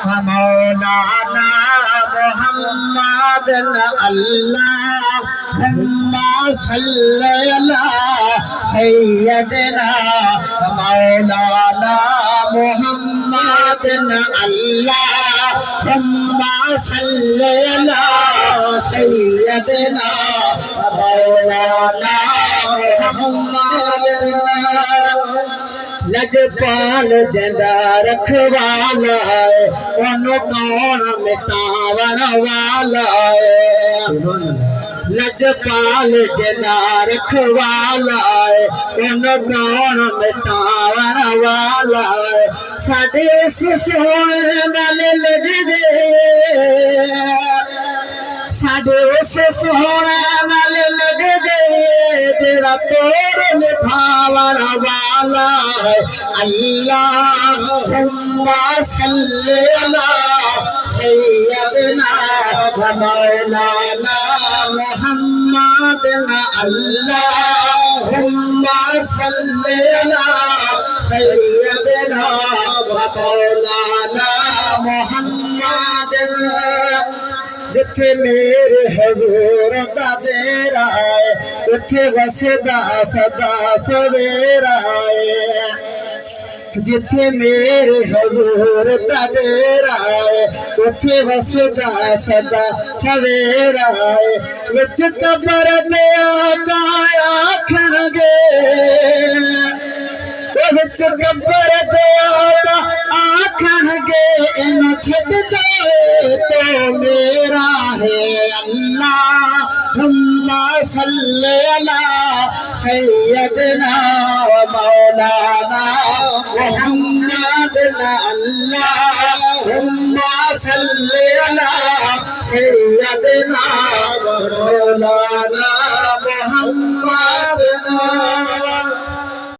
मौलाना मुहम्मद अल्लाहुम्मा सल्ली अला सय्यदना मौलाना मुहम्मद अल्लाहुम्मा सल्ली अला सय्यदना मौलाना मुहम्मद लजपाल जंदा रखवाला ओनो कौन मिटावण वाला लजपाल जंदा रखवाला ओनो कौन मिटावण वाला साडे उस सोहणे नाल लग गए साडे उस सोहणे नाल लग गए तेरा तोड़ निभावण वाला अल्लाहुम्मा सल्ली अला सय्यदना मौलाना मुहम्मद अल्लाहुम्मा सल्ली अला सय्यदना मौलाना मुहम्मद जिथे मेरे हजूर दा डेरा है उथे वसदा सदा सवेरा है जिथे मेरे हजूर दा डेरा है उथे वसदा सदा सवेरा है विच कबर दे आका आखणगे विच कबर दे आका आखणगे इन छड़ दे तो मेरा है अल्लाहुम्मा सल्ली अला सय्यदना मौलाना मुहम्मद अल्लाहुम्मा सल्ली अला सय्यदना मौलाना